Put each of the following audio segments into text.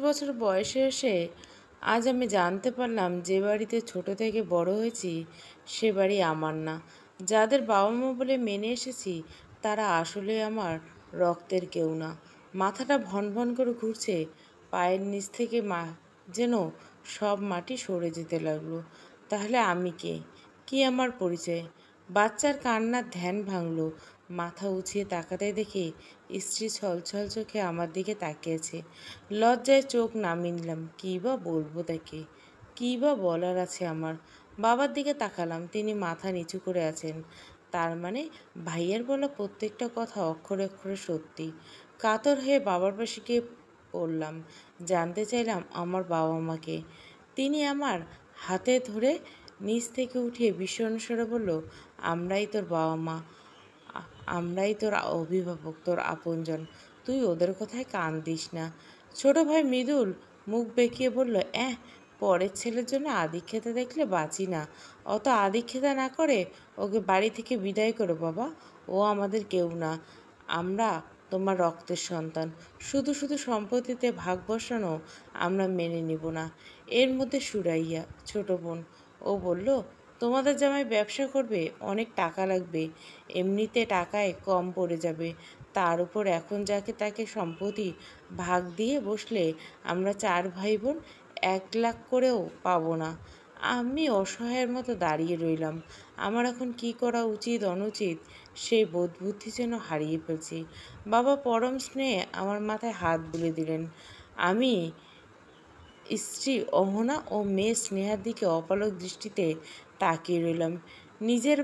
বছর বয়সে এসে আজ আমি জানতে পারলাম যে বাড়িতে ছোট থেকে বড় হয়েছি সে বাড়ি আমার না। যাদের বাবা মা বলে মেনে এসেছি তারা আসলে আমার রক্তের কেউ না। মাথাটা ভন ভন করে ঘুরছে, পায়ের নিচ থেকে যেন সব মাটি সরে যেতে লাগলো। তাহলে আমি কে? কি আমার পরিচয়? বাচ্চার কান্নার ধ্যান ভাঙলো। মাথা উঁচিয়ে তাকাতে দেখে স্ত্রী ছলছল চোখে আমার দিকে তাকিয়েছে। লজ্জায় চোখ নামিয়ে নিলাম। কী বা বলবো তাকে? কী বা বলার আছে আমার? বাবার দিকে তাকালাম, তিনি মাথা নিচু করে আছেন। তার মানে ভাইয়ের বলা প্রত্যেকটা কথা অক্ষরে অক্ষরে সত্যি। কাতর হয়ে বাবার পাশে গিয়ে পড়লাম। জানতে চাইলাম আমার বাবা মাকে। তিনি আমার হাতে ধরে নিচ থেকে উঠিয়ে ভীষণ স্বরে বলল, আমরাই তোর বাবা মা, আমরাই তোর অভিভাবক, তোর আপনজন। তুই ওদের কথায় কান দিস না। ছোট ভাই মৃদুল মুখ বেঁকিয়ে বলল, পরের ছেলের জন্য আদিক্ষেতা দেখলে বাঁচি না। অত আদিক্ষেতা না করে ওকে বাড়ি থেকে বিদায় করো বাবা। ও আমাদের কেউ না। আমরা তোমার রক্তের সন্তান। শুধু শুধু সম্পত্তিতে ভাগ বসানো আমরা মেনে নিব না। এর মধ্যে সুরাইয়া, ছোট বোন, ও বলল, তোমাদের জামাই ব্যবসা করবে, অনেক টাকা লাগবে, এমনিতে টাকায় কম পড়ে যাবে। তার উপর এখন যাকে তাকে সম্পত্তি ভাগ দিয়ে বসলে আমরা 4 ভাই বোন 1 লাখ করেও পাবো না। আমি অসহায়ের মতো দাঁড়িয়ে রইলাম। আমার এখন কি করা উচিত অনুচিত সেই বোধবুদ্ধি যেন হারিয়ে ফেলছি। বাবা পরম স্নেহে আমার মাথায় হাত বুলে দিলেন। আমি স্ত্রী অহনা ও মেয়ে স্নেহার দিকে অপলক দৃষ্টিতে তাকিয়ে রইলাম। নিজের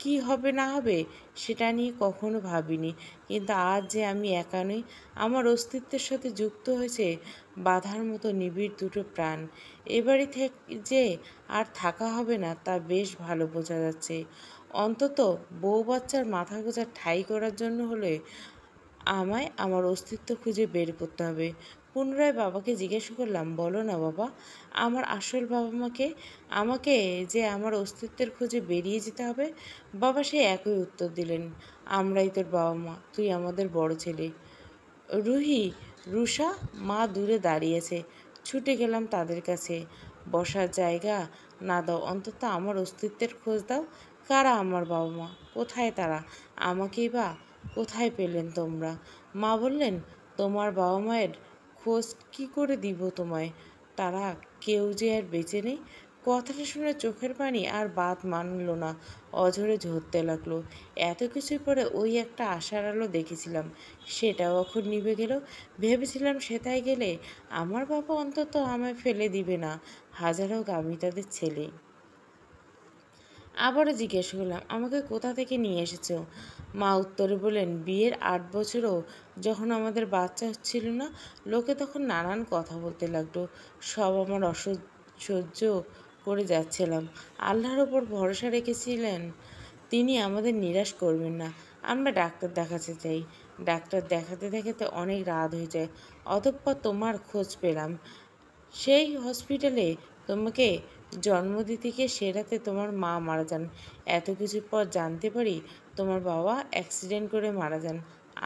কি হবে না হবে সেটা নিয়ে কখনো ভাবিনি, কিন্তু আজ যে আমি একা নই, আমার অস্তিত্বের সাথে যুক্ত হয়েছে বাধার মতো নিবিড় দুটো প্রাণ। এ বাড়ি থেকে যে আর থাকা হবে না তা বেশ ভালো বোঝা যাচ্ছে। অন্তত বউ বাচ্চার মাথা গোঁজার ঠাঁই করার জন্য হলে আমায় আমার অস্তিত্ব খুঁজে বের করতে হবে। পুনরায় বাবাকে জিজ্ঞেস করলাম, বলো না বাবা, আমার আসল বাবা মাকে? আমাকে যে আমার অস্তিত্বের খোঁজে বেরিয়ে যেতে হবে। বাবা সেই একই উত্তর দিলেন, আমরাই তোর বাবা মা, তুই আমাদের বড় ছেলে। রুহি, রুষা মা দূরে দাঁড়িয়েছে। ছুটে গেলাম তাদের কাছে। বসার জায়গা না দাও, অন্তত আমার অস্তিত্বের খোঁজ দাও। কারা আমার বাবা মা? কোথায় তারা? আমাকেই বা কোথায় পেলেন তোমরা? মা বললেন, তোমার বাবা মায়ের খোঁজ কি করে দিব তোমায়? তারা কেউ যে আর বেঁচে নেই। কথাটা শুনে চোখের পানি আর বাদ মানল না, অঝরে ঝরতে লাগলো। এত কিছুর পরে ওই একটা আশার আলো দেখেছিলাম, সেটাও এখন নিভে গেল। ভেবেছিলাম সেটাই গেলে আমার বাবা অন্তত আমায় ফেলে দিবে না, হাজার হোক আমি তাদের ছেলে। আবারও জিজ্ঞেস করলাম, আমাকে কোথা থেকে নিয়ে এসেছো? মা উত্তরে বললেন, বিয়ের 8 বছরও যখন আমাদের বাচ্চা হচ্ছিল না, লোকে তখন নানান কথা বলতে লাগলো। সব আমার অসহ্য করে যাচ্ছিলাম। আল্লাহর ওপর ভরসা রেখেছিলেন, তিনি আমাদের নিরাশ করবেন না। আমরা ডাক্তার দেখাতে চাই। ডাক্তার দেখাতে দেখাতে অনেক রাত হয়ে যায়। অতঃপর তোমার খোঁজ পেলাম। সেই হসপিটালে তোমাকে জন্ম দিতে গিয়ে সে রাতে তোমার মা মারা যান। এত কিছুর পর জানতে পারি তোমার বাবা অ্যাক্সিডেন্ট করে মারা যান।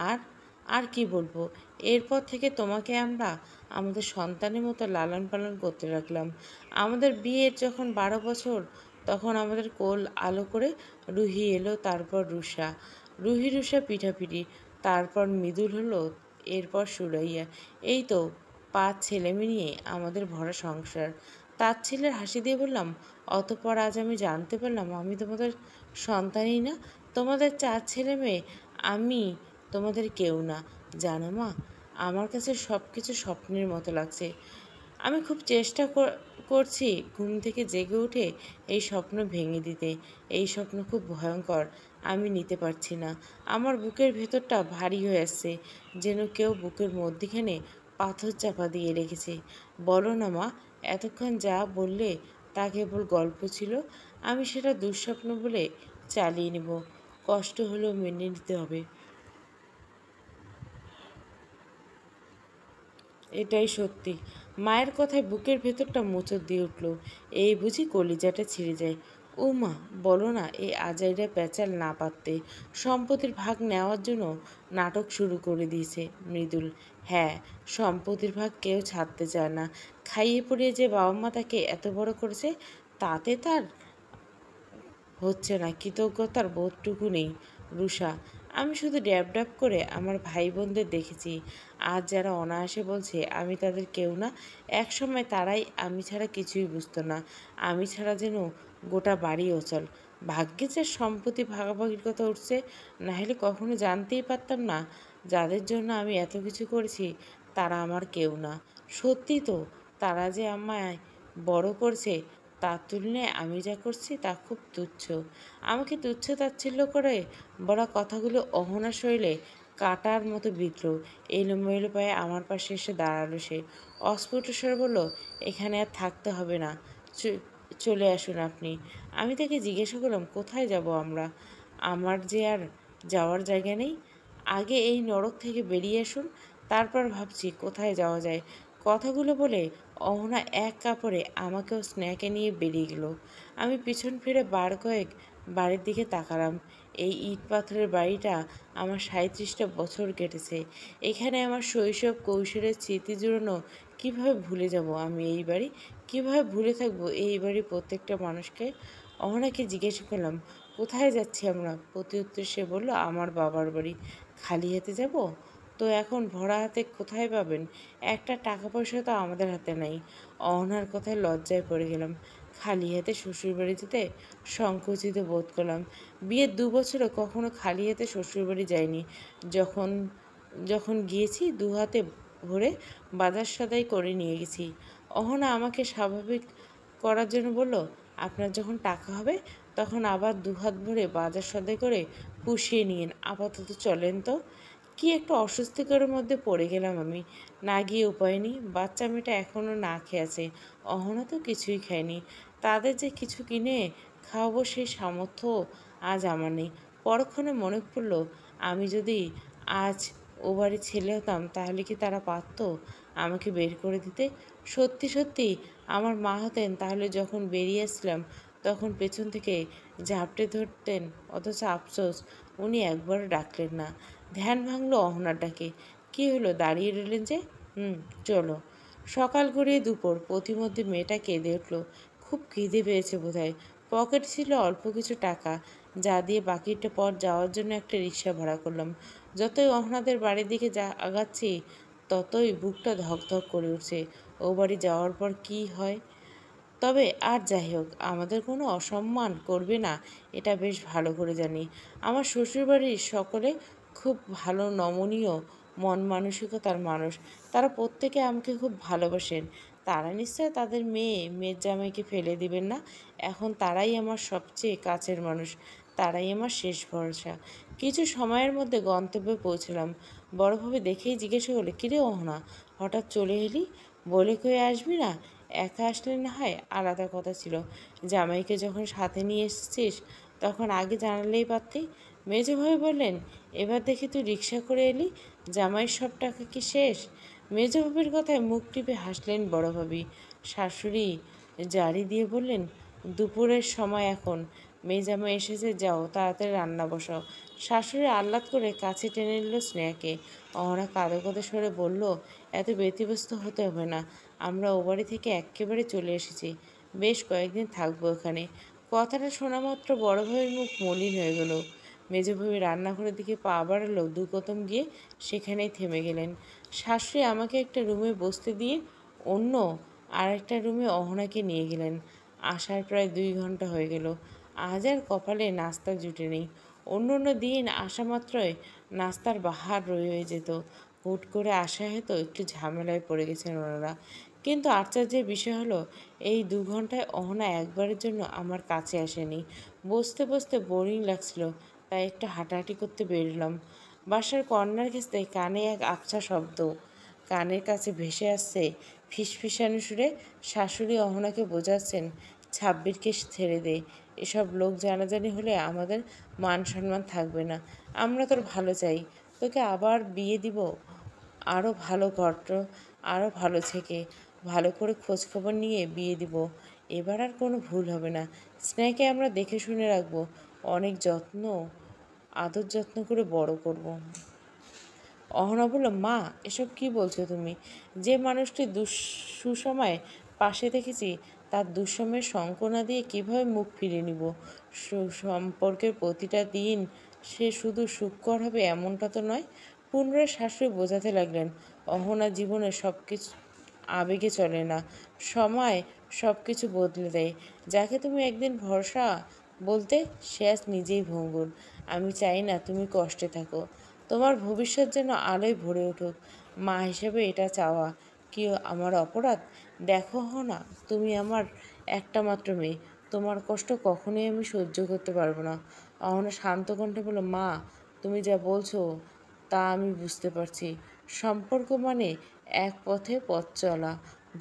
আর আর কি বলবো? এরপর থেকে তোমাকে আমরা আমাদের সন্তানের মতো লালন পালন করতে রাখলাম। আমাদের বিয়ের যখন 12 বছর, তখন আমাদের কোল আলো করে রুহি এলো, তারপর রুষা, রুহি রুষা পিঠাপিঠি, তারপর মৃদুল হলো, এরপর সুরাইয়া। এই তো 5 ছেলেমেয়ে নিয়ে আমাদের ভরা সংসার। তার ছেলের হাসি দিয়ে বললাম, অতঃপর আজ আমি জানতে পারলাম আমি তোমাদের সন্তানই না। তোমাদের 4 ছেলে মেয়ে, আমি তোমাদের কেউ না। জানো মা, আমার কাছে সব কিছু স্বপ্নের মতো লাগছে। আমি খুব চেষ্টা করছি ঘুম থেকে জেগে উঠে এই স্বপ্ন ভেঙে দিতে। এই স্বপ্ন খুব ভয়ঙ্কর, আমি নিতে পারছি না। আমার বুকের ভেতরটা ভারী হয়ে আসছে, যেন কেউ বুকের মধ্যিখানে পাথর চাপা দিয়ে রেখেছে। বলো না মা, এতক্ষণ যা বললে তা কেবল গল্প ছিল। আমি সেটা দুঃস্বপ্ন বলে চালিয়ে নেব। কষ্ট হলেও মেনে নিতে হবে। এটাই সত্যি। মায়ের কথায় বুকের ভেতরটা মোচড় দিয়ে উঠল। এই বুঝি কলিজাটা ছিঁড়ে যায়। ও মা, বলো না এই আজাইরা প্যাঁচাল না পারতে সম্পত্তির ভাগ নেওয়ার জন্য নাটক শুরু করে দিয়েছে মৃদুল। হ্যাঁ, সম্পত্তির ভাগ কেউ ছাড়তে চায় না। খাইয়ে পরিয়ে যে বাবা মা তাকে এত বড় করেছে, তাতে তার হচ্ছে না কৃতজ্ঞতার বোধটুকু নেই। রুষা, আমি শুধু ড্যাব ড্যাব করে আমার ভাই বোনদের দেখেছি। আজ যারা অনায়াসে বলছে আমি তাদের কেউ না, একসময় তারাই আমি ছাড়া কিছুই বুঝতো না। আমি ছাড়া যেন গোটা বাড়ি অচল। ভাগ্যে যে সম্পত্তি ভাগাভাগির কথা উঠছে, না হলে কখনো জানতেই পারতাম না যাদের জন্য আমি এত কিছু করেছি তারা আমার কেউ না। সত্যি তো, তারা যে আমায় বড় করছে, তার তুলনায় আমি যা করছি তা খুব তুচ্ছ। আমাকে তুচ্ছ তাচ্ছিল্য করে বলা কথাগুলো অহনা শৈলে কাটার মতো বিঁধল। এলোমেলো পায়ে আমার পাশে এসে দাঁড়ালো সে। অস্ফুট স্বরে বলল, এখানে আর থাকতে হবে না, চলে আসুন আপনি। আমি তাকে জিজ্ঞাসা করলাম, কোথায় যাব আমরা? আমার যে আর যাওয়ার জায়গা নেই। আগে এই নরক থেকে বেরিয়ে আসুন, তারপর ভাবছি কোথায় যাওয়া যায়। কথাগুলো বলে অহনা এক কাপড়ে আমাকেও স্ন্যাকে নিয়ে বেরিয়ে গেল। আমি পিছন ফিরে বার কয়েক বাড়ির দিকে তাকালাম। এই ইট পাথরের বাড়িটা আমার ৩৭টা বছর কেটেছে। এখানে আমার শৈশব কৈশোরের স্মৃতি জুড়ানো। কীভাবে ভুলে যাব আমি এই বাড়ি? কীভাবে ভুলে থাকবো এই বাড়ির প্রত্যেকটা মানুষকে? অহনাকে জিজ্ঞাসা করলাম, কোথায় যাচ্ছি আমরা? প্রতি উত্তরে সে বলল, আমার বাবার বাড়ি। খালি হাতে যাব? তো এখন ভরা হাতে কোথায় পাবেন? একটা টাকা পয়সা তো আমাদের হাতে নাই। অহনার কথায় লজ্জায় পড়ে গেলাম। খালি হাতে শ্বশুরবাড়ি যেতে সংকুচিত বোধ করলাম। বিয়ের ২ বছরে কখনো খালি হাতে শ্বশুরবাড়ি যাইনি। যখন যখন গিয়েছি হাতে ভরে বাজার সদাই করে নিয়ে গেছি। অহনা আমাকে স্বাভাবিক করার জন্য বলল, আপনার যখন টাকা হবে তখন আবার হাত ভরে বাজার সদাই করে পুষিয়ে নিন। আপাতত চলেন তো। কি একটা অস্বস্তিকরের মধ্যে পড়ে গেলাম আমি। না গিয়ে উপায় নেই। বাচ্চা মেয়েটা এখনও না খেয়ে আছে। অহনা তো কিছুই খায়নি। তাদের যে কিছু কিনে খাওয়াবো সেই সামর্থ্য আজ আমার নেই। পরক্ষণে মনে পড়ল, আমি যদি আজ ও বাড়ির ছেলে হতাম তাহলে কি তারা পারত আমাকে বের করে দিতে? সত্যি সত্যি আমার মা হতেন তাহলে যখন বেরিয়ে আসছিলাম তখন পেছন থেকে ঝাপটে ধরতেন, অথচ আফসোস উনি একবারও ডাকলেন না। ধ্যান ভাঙলো অহনার ডাকে। কী হলো, দাঁড়িয়ে রইলেন যে? চলো। সকাল গড়িয়ে দুপুর, প্রতিমধ্যে মেয়েটা কেঁদে উঠল। খুব খিদে পেয়েছে বোধহয়। পকেটে ছিল অল্প কিছু টাকা, যা দিয়ে বাকিটা পর যাওয়ার জন্য একটা রিক্সা ভাড়া করলাম। যতই অহনাদের বাড়ির দিকে আগাচ্ছি ততই বুকটা ধকধক করে উঠছে। ও বাড়ি যাওয়ার পর কী হয়। তবে আর যাই হোক, আমাদের কোনো অসম্মান করবে না এটা বেশ ভালো করে জানি। আমার শ্বশুরবাড়ির সকলে খুব ভালো, নমনীয় মন মানসিকতার মানুষ। তারা প্রত্যেকে আমাকে খুব ভালোবাসেন। তারা নিশ্চয় তাদের মেয়ের জামাইকে ফেলে দিবেন না। এখন তারাই আমার সবচেয়ে কাছের মানুষ। তারাই আমার শেষ ভরসা। কিছু সময়ের মধ্যে গন্তব্যে পৌঁছলাম। বড়ভাবে দেখেই জিজ্ঞাসা করলে, কিরে অহনা, হঠাৎ চলে এলি? বলে কয়ে আসবি না? একা আসলে না হয় আলাদা কথা ছিল, জামাইকে যখন সাথে নিয়ে এসেছিস তখন আগে জানালেই পারতি। মেজোভাই বললেন, এবার দেখি তুই রিক্সা করে এলি, জামাইয়ের সব টাকা কি শেষ? মেজোভাবির কথায় মুখ টিপে হাসলেন বড়ভাবি। শাশুড়ি জারি দিয়ে বললেন, দুপুরের সময় এখন, মেজামাই এসেছে, যাও তাড়াতাড়ি রান্না বসাও। শাশুড়ি আহ্লাদ করে কাছে টেনে নিল স্নেহাকে। অহনা কাঁদো কাঁদো সরে বলল, এত ব্যতিব্যস্ত হতে হবে না, আমরা ও বাড়ি থেকে এক্কেবারে চলে এসেছি। বেশ কয়েকদিন থাকবো এখানে। কথাটা শোনা মাত্র বড় ভাইয়ের মুখ মলিন হয়ে গেল। মেজোভাবি রান্নাঘরের দিকে পা বাড়ালো, দু কদম গিয়ে সেখানেই থেমে গেলেন। শাশুড়ি আমাকে একটা রুমে বসতে দিয়ে অন্য আর একটা রুমে অহনাকে নিয়ে গেলেন। আসার প্রায় ২ ঘন্টা হয়ে গেল। আজ আর কপালে নাস্তা জুটে নেই। অন্য অন্য দিন আসা মাত্রই নাস্তার বাহার রয়ে যেত। হুট করে আসা হয়তো একটু ঝামেলায় পড়ে গেছেন ওনারা। কিন্তু আশ্চর্যের বিষয় হলো, এই ২ ঘন্টায় অহনা একবারের জন্য আমার কাছে আসেনি। বসতে বসতে বোরিং লাগছিল, তাই একটু হাঁটাহাঁটি করতে বেরোলাম। বাসার কর্নার ঘেঁষতে কানে এক আবছা শব্দ কানের কাছে ভেসে আসছে। ফিসফিসানো সুরে শাশুড়ি অহনাকে বোঝাচ্ছেন, ছাব্বিরকে ছেড়ে দে। এসব লোক জানাজানি হলে আমাদের মান সম্মান থাকবে না। আমরা তোর ভালো চাই, তোকে আবার বিয়ে দিব, আরও ভালো ঘর, আরও ভালো থেকে ভালো করে খোঁজখবর নিয়ে বিয়ে দিব। এবার আর কোনো ভুল হবে না। স্নেহকে আমরা দেখে শুনে রাখবো, অনেক যত্ন আদর যত্ন করে বড় করব। অহনা বলল, মা এসব কি বলছো তুমি? যে মানুষটি সুসময়ে পাশে দেখেছি তার দুঃসময়ের শঙ্ক না দিয়ে কীভাবে মুখ ফিরিয়ে নিব? সম্পর্কের প্রতিটা দিন সে শুধু সুখকর হবে এমনটা তো নয়। পুনরায় শাশুড়ি বোঝাতে লাগলেন, অহনা জীবনে সব কিছু আবেগে চলে না, সময় সব কিছু বদলে দেয়। যাকে তুমি একদিন ভরসা বলতে সে আজ নিজেই ভঙ্গুর। আমি চাই না তুমি কষ্টে থাকো, তোমার ভবিষ্যৎ যেন আলোয় ভরে উঠুক। মা হিসেবে এটা চাওয়া কি আমার অপরাধ? দেখো না, তুমি আমার একটা মাত্র মেয়ে, তোমার কষ্ট কখনোই আমি সহ্য করতে পারবো না। অহনা শান্ত কণ্ঠে বলল, মা তুমি যা বলছো তা আমি বুঝতে পারছি। সম্পর্ক মানে এক পথে পথ চলা।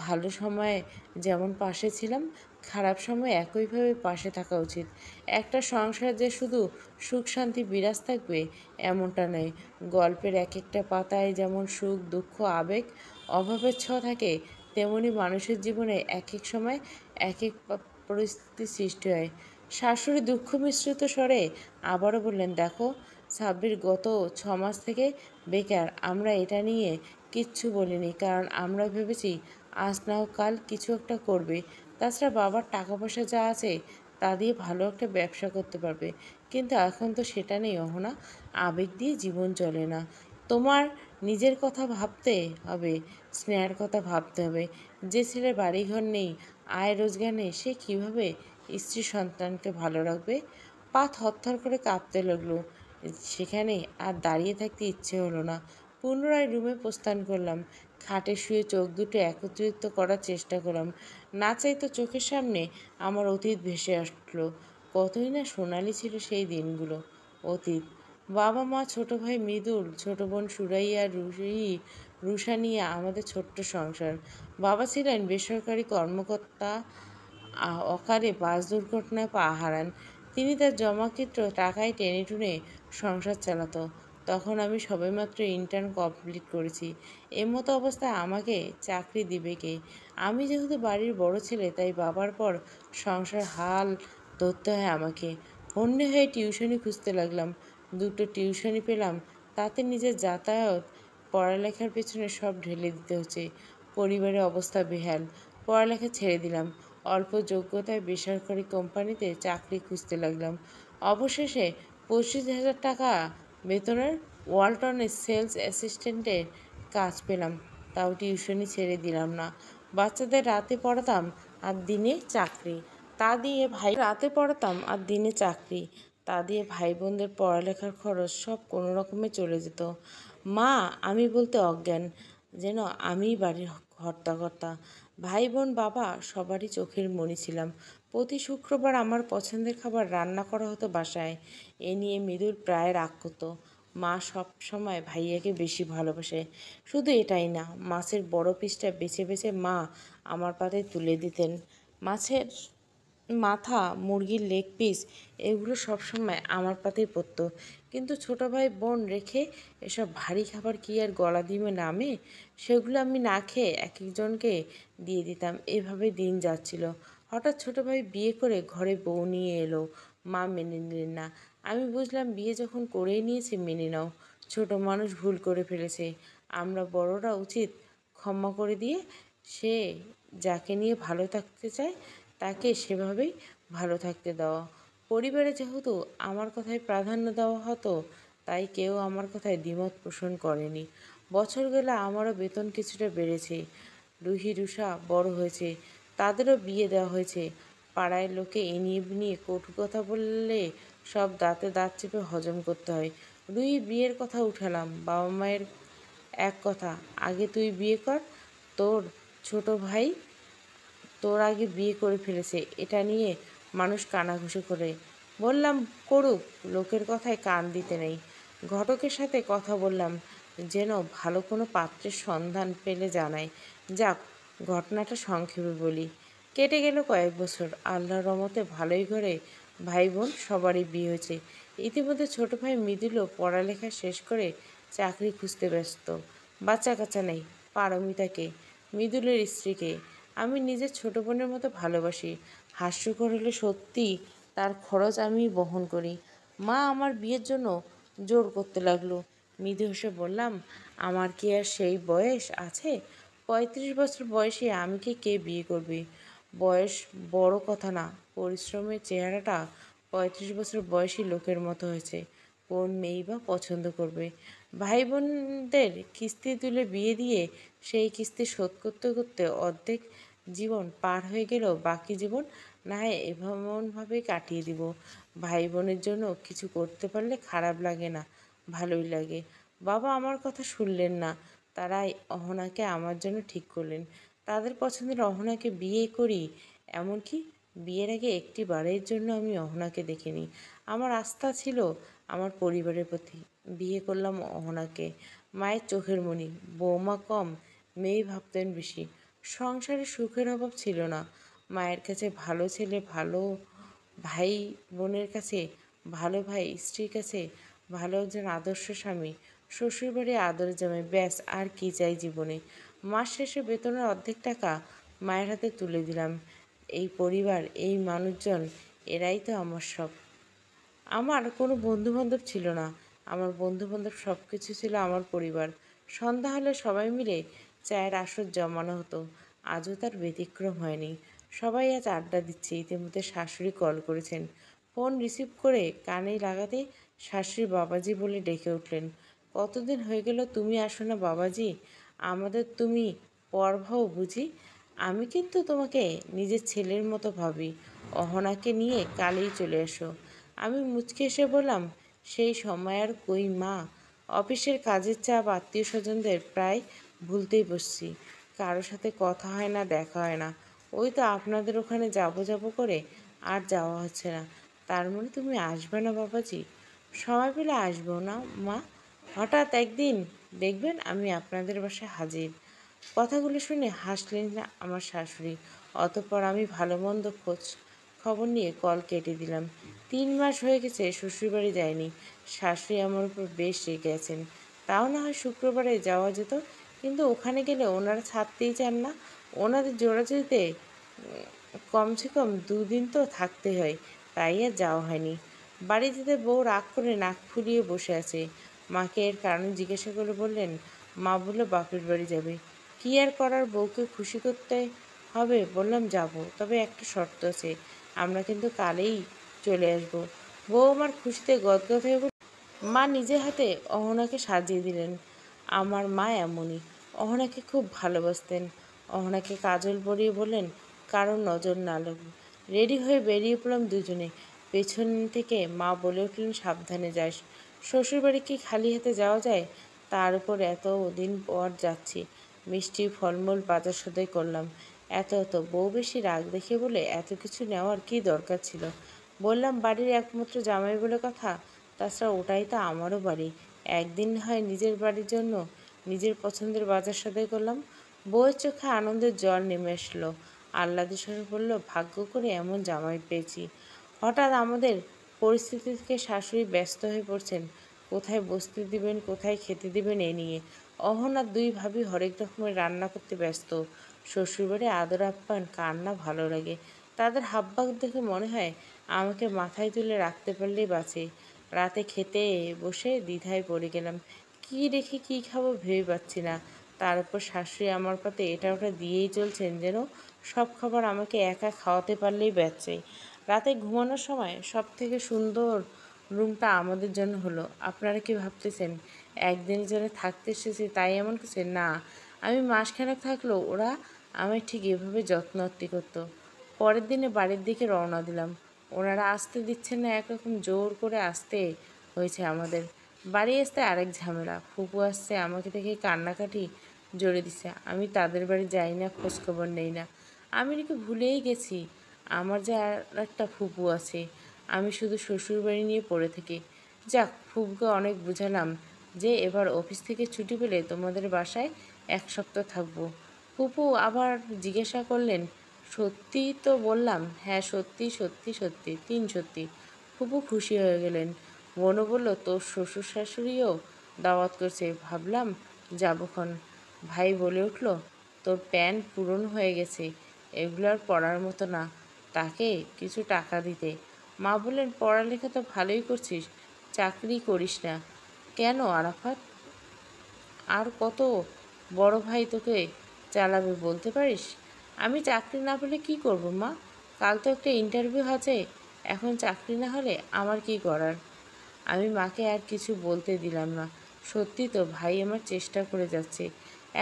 ভালো সময়ে যেমন পাশে ছিলাম, খারাপ সময় একইভাবে পাশে থাকা উচিত। একটা সংসার যে শুধু সুখ শান্তি বিরাজ থাকবে এমনটা নয়। গল্পের এক একটা পাতায় যেমন সুখ দুঃখ আবেগ অভাবের ছোঁয়া থাকে, তেমনি মানুষের জীবনে এক এক সময় এক এক পরিস্থিতির সৃষ্টি হয়। শাশুড়ি দুঃখ মিশ্রিত স্বরে আবারও বললেন, দেখো সাব্বির গত 6 মাস থেকে বেকার। আমরা এটা নিয়ে কিচ্ছু বলিনি, কারণ আমরা ভেবেছি আজ না হোক কাল কিছু একটা করবে। তাছাড়া বাবার টাকা পয়সা যা আছে তা দিয়ে ভালো একটা ব্যবসা করতে পারবে। কিন্তু এখন তো সেটা নেই অহনা, আবেগ দিয়ে জীবন চলে না। তোমার নিজের কথা ভাবতে হবে, স্নেহের কথা ভাবতে হবে। যে ছেলে বাড়িঘর নেই, আয় রোজগার নেই, সে কীভাবে স্ত্রী সন্তানকে ভালো রাখবে? পা থরথর করে কাঁপতে লাগলো। সেখানে আর দাঁড়িয়ে থাকতে ইচ্ছে হলো না। পুনরায় রুমে প্রস্থান করলাম। খাটে শুয়ে চোখ দুটো একত্রিত করার চেষ্টা করলাম। না চাইতো চোখের সামনে আমার অতীত ভেসে আসলো। কতই না সোনালি ছিল সেই দিনগুলো। অতীত, বাবা মা, ছোট ভাই মৃদুল, ছোট বোন সুরাইয়া, রুষা নিয়ে আমাদের ছোট্ট সংসার। বাবা ছিলেন বেসরকারি কর্মকর্তা, অকালে বাস দুর্ঘটনায় পা হারান। তিনি তার জমাকৃত টাকায় টেনে টুনে সংসার চালাতো। তখন আমি সবেমাত্র ইন্টার্ন কমপ্লিট করেছি। এমতো অবস্থায় আমাকে চাকরি দিবে কে? আমি যেহেতু বাড়ির বড় ছেলে, তাই বাবার পর সংসার হাল ধরতে হয় আমাকে। হন্যে হয়ে টিউশনি খুঁজতে লাগলাম। দুটো টিউশনি পেলাম, তাতে নিজের যাতায়াত পড়ালেখার পেছনে সব ঢেলে দিতে হচ্ছে। পরিবারের অবস্থা বেহাল, পড়ালেখা ছেড়ে দিলাম। অল্প যোগ্যতায় বেসরকারি কোম্পানিতে চাকরি খুঁজতে লাগলাম। অবশেষে 25,000 টাকা বেতনের ওয়ালটনের সেলস অ্যাসিস্ট্যান্টের কাজ পেলাম। তাও টিউশনি ছেড়ে দিলাম না। বাচ্চাদের রাতে পড়াতাম আর দিনে চাকরি। রাতে পড়াতাম আর দিনে চাকরি। তা দিয়ে ভাই বোনদের পড়ালেখার খরচ সব কোনো রকমে চলে যেত। মা আমি বলতে অজ্ঞান, যেন আমিই বাড়ির হর্তাকর্তা। ভাই বোন বাবা সবারই চোখের মণি ছিলাম। প্রতি শুক্রবার আমার পছন্দের খাবার রান্না করা হতো বাসায়। এ নিয়ে মৃদুল প্রায় রাগ করতো। মা সব সময় ভাইয়াকে বেশি ভালোবাসে। শুধু এটাই না, মাছের বড় পিসটা বেছে বেছে মা আমার পাতে তুলে দিতেন। মাছের মাথা, মুরগির লেগ পিস এগুলো সবসময় আমার পাতেই পড়তো। কিন্তু ছোট ভাই বোন রেখে এসব ভারী খাবার কি আর গলা দিয়ে নামে? সেগুলো আমি না খেয়ে এক একজনকে দিয়ে দিতাম। এভাবে দিন যাচ্ছিল। হঠাৎ ছোট ভাই বিয়ে করে ঘরে বউ নিয়ে এলো। মা মেনে নিলেন না। আমি বুঝলাম বিয়ে যখন করেই নিয়েছে মেনে নাও। ছোট মানুষ ভুল করে ফেলেছে, আমরা বড়রা উচিত ক্ষমা করে দিয়ে সে যাকে নিয়ে ভালো থাকতে চায় তাকে সেভাবেই ভালো থাকতে দেওয়া। পরিবারে যেহেতু আমার কথায় প্রাধান্য দেওয়া হতো, তাই কেউ আমার কথায় দ্বিমত পোষণ করেনি। বছর গেলে আমারও বেতন কিছুটা বেড়েছে। রুহি রুষা বড় হয়েছে, তাদেরও বিয়ে দেওয়া হয়েছে। পাড়ায় লোকে এ নিয়ে বিনিয়ে কটু কথা বললে সব দাঁতে দাঁত চেপে হজম করতে হয়। রুহি বিয়ের কথা উঠালাম। বাবা মায়ের এক কথা, আগে তুই বিয়ে কর, তোর ছোট ভাই তোর আগে বিয়ে করে ফেলেছে, এটা নিয়ে মানুষ কানাঘুষো করে। বললাম করুক, লোকের কথায় কান দিতে নেই। ঘটকের সাথে কথা বললাম, যেন ভালো কোনো পাত্রের সন্ধান পেলে জানায়। যাক, ঘটনাটা সংক্ষেপে বলি। কেটে গেল কয়েক বছর। আল্লাহর রহমতে ভালোই ঘরে ভাই বোন সবারই বিয়ে হয়েছে। ইতিমধ্যে ছোট ভাই মৃদুলও পড়ালেখা শেষ করে চাকরি খুঁজতে ব্যস্ত। বাচ্চা কাচ্চা নেই। পারমিতাকে, মৃদুলের স্ত্রীকে আমি নিজের ছোট বোনের মতো ভালোবাসি। হাস্যকর হলে সত্যি তার খরচ আমি বহন করি। মা আমার বিয়ের জন্য জোর করতে লাগলো। মৃদু হেসে বললাম, আমার কি আর সেই বয়স আছে? 35 বছর বয়সে আমি কি কে বিয়ে করবে? বয়স বড় কথা না, পরিশ্রমের চেহারাটা 35 বছর বয়সী লোকের মতো হয়েছে। কোন মেয়েই বা পছন্দ করবে? ভাই বোনদের কিস্তি তুলে বিয়ে দিয়ে সেই কিস্তি শোধ করতে করতে অর্ধেক জীবন পার হয়ে গেলেও বাকি জীবন না হয় এমনভাবেই কাটিয়ে দিব। ভাই বোনের জন্য কিছু করতে পারলে খারাপ লাগে না, ভালোই লাগে। বাবা আমার কথা শুনলেন না। তারাই অহনাকে আমার জন্য ঠিক করলেন। তাদের পছন্দের অহনাকে বিয়ে করি। এমনকি বিয়ের আগে একটি বারের জন্য আমি অহনাকে দেখিনি। আমার আস্থা ছিল আমার পরিবারের প্রতি। বিয়ে করলাম অহনাকে। মায়ের চোখের মণি। বৌমা কম, মেয়ে ভাবতেন বেশি। সংসারে সুখের অভাব ছিল না। মায়ের কাছে ভালো ছেলে, ভালো ভাই বোনের কাছে ভালো ভাই, স্ত্রীর কাছে ভালো একজন আদর্শ স্বামী, শ্বশুরবাড়ি আদরের জামাই, ব্যাস আর কি চাই জীবনে। মাস শেষে বেতনের অর্ধেক টাকা মায়ের হাতে তুলে দিলাম। এই পরিবার, এই মানুষজন, এরাই তো আমার সব। আমার কোনো বন্ধুবান্ধব ছিল না। আমার বন্ধুবান্ধব সব কিছু ছিল আমার পরিবার। সন্ধ্যা হলে সবাই মিলে চায়ের আসর জমানো হতো। আজও তার ব্যতিক্রম হয়নি। সবাই আজ আড্ডা দিচ্ছে। ইতিমধ্যে শাশুড়ি কল করেছেন। ফোন রিসিভ করে কানেই লাগাতেই শাশুড়ি বাবাজি বলে ডেকে উঠলেন। কতদিন হয়ে গেল তুমি আসো না বাবাজি। আমাদের তুমি পর ভাও বুঝি? আমি কিন্তু তোমাকে নিজের ছেলের মতো ভাবি। অহনাকে নিয়ে কালই চলে এসো। আমি মুচকি এসে বললাম, সেই সময় আর কই মা। অফিসের কাজের চাপ, আত্মীয় স্বজনদের প্রায় ভুলতেই বসছি। কারোর সাথে কথা হয় না, দেখা হয় না। ওই তো আপনাদের ওখানে যাবো যাবো করে আর যাওয়া হচ্ছে না। তার মানে তুমি আসবে না বাবাজি? সময় পেলে আসবো না মা। হঠাৎ একদিন দেখবেন আমি আপনাদের বাসায় হাজির। কথাগুলো শুনে হাসলেন না আমার শাশুড়ি। অতঃপর আমি ভালো মন্দ খোঁজ খবর নিয়ে কল কেটে দিলাম। 3 মাস হয়ে গেছে শ্বশুরবাড়ি যায়নি। শাশুড়ি আমার উপর বেশ রেগে আছেন। তাও না হয় শুক্রবারে যাওয়া যেত, কিন্তু ওখানে গেলে ওনারা ছাড়তেই চান না। ওনাদের জোড়াজুড়িতে কমসে কম 2 দিন তো থাকতে হয়, তাই আর যাওয়া হয়নি। বাড়ি যেতে বউ রাগ করে নাক ফুলিয়ে বসে আছে। মাকে এর কারণ জিজ্ঞাসা করে বললেন, মা বললো বাপের বাড়ি যাবে। কী আর করার, বউকে খুশি করতে হবে। বললাম যাব, তবে একটা শর্ত আছে। আমরা কিন্তু কালেই চলে আসবো। বউ আমার খুশিতে গদগদ হয়ে মা নিজের হাতে অহনাকে সাজিয়ে দিলেন। আমার মা এমনই, অহনাকে খুব ভালোবাসতেন। অহনাকে কাজল পরিয়ে বললেন, কারোর নজর না লাগুক। রেডি হয়ে বেরিয়ে পড়লাম দুজনে। পেছন থেকে মা বলে উঠলেন, সাবধানে যাস। শ্বশুরবাড়ি কি খালি হাতে যাওয়া যায়? তার উপর এত দিন পর যাচ্ছি। মিষ্টি ফলমূল বাজার সদাই করলাম। এত বউ বেশি রাগ দেখে বলে এত কিছু নেওয়ার কি দরকার ছিল? বললাম, বাড়ির একমাত্র জামাই বলে কথা। তাছাড়া ওটাই তো আমারও বাড়ি। একদিন হয় নিজের বাড়ির জন্য নিজের পছন্দের বাজার সদাই করলাম। বউয়ের চোখে আনন্দের জল নেমে আসলো। আহ্লাদের স্বরে বলল, ভাগ্য করে এমন জামাই পেয়েছি। হঠাৎ আমাদের পরিস্থিতি থেকে শাশুড়ি ব্যস্ত হয়ে পড়ছেন। কোথায় বসতে দিবেন, কোথায় খেতে দিবেন এ নিয়ে। অহনার 2 ভাবি হরেক রকমের রান্না করতে ব্যস্ত। শ্বশুরবাড়ি আদর আপ্যায়ন কার না ভালো লাগে। তাদের হাবভাব দেখে মনে হয় আমাকে মাথায় তুলে রাখতে পারলেই বাঁচে। রাতে খেতে বসে দ্বিধায় পড়ে গেলাম। কী রেখে কী খাবো ভেবে পাচ্ছি না। তার উপর শাশুড়ি আমার পাতে এটা ওটা দিয়েই চলছেন, যেন সব খাবার আমাকে একা খাওয়াতে পারলেই বাঁচে। রাতে ঘুমানোর সময় সব থেকে সুন্দর রুমটা আমাদের জন্য হলো। আপনারা কি ভাবতেছেন একদিনের জন্য থাকতে এসেছি তাই এমন কিছু? না, আমি মাসখানেক থাকলেও ওরা আমায় ঠিক এভাবে যত্নআত্তি করতো। পরের দিনে বাড়ির দিকে রওনা দিলাম। ওনারা আসতে দিচ্ছেন না, একরকম জোর করে আসতে হয়েছে আমাদের। বাড়ি আসতে আরেক ঝামেলা। ফুপু আসছে, আমাকে দেখে কান্নাকাটি জোরে দিছে। আমি তাদের বাড়ি যাই না, খোঁজখবর নেই না। আমি নাকি ভুলেই গেছি আমার যে আর একটা ফুপু আছে। আমি শুধু শ্বশুরবাড়ি নিয়ে পড়ে থাকি। যাক, ফুপুকে অনেক বুঝালাম যে এবার অফিস থেকে ছুটি পেলে তোমাদের বাসায় 1 সপ্তাহ থাকবো। ফুপু আবার জিজ্ঞাসা করলেন, সত্যি তো? বললাম, হ্যাঁ সত্যি সত্যি সত্যি, 3 সত্যি। ফুপু খুশি হয়ে গেলেন। বোনও বলল, তোর শ্বশুর শাশুড়িও দাওয়াত করছে। ভাবলাম যাবোক্ষণ। ভাই বলে উঠল, তোর প্যান্ট পুরনো হয়ে গেছে, এগুলো আর পরার মতো না, তাকে কিছু টাকা দিতে। মা বললেন, পড়ালেখা তো ভালোই করছিস, চাকরি করিস না কেন আরাফাত? আর কত বড় ভাই তোকে চালাবে বলতে পারিস? আমি চাকরি না পেলে কী করব মা? কাল তো একটা ইন্টারভিউ আছে, এখন চাকরি না হলে আমার কি করার? আমি মাকে আর কিছু বলতে দিলাম না। সত্যি তো ভাই আমার চেষ্টা করে যাচ্ছে,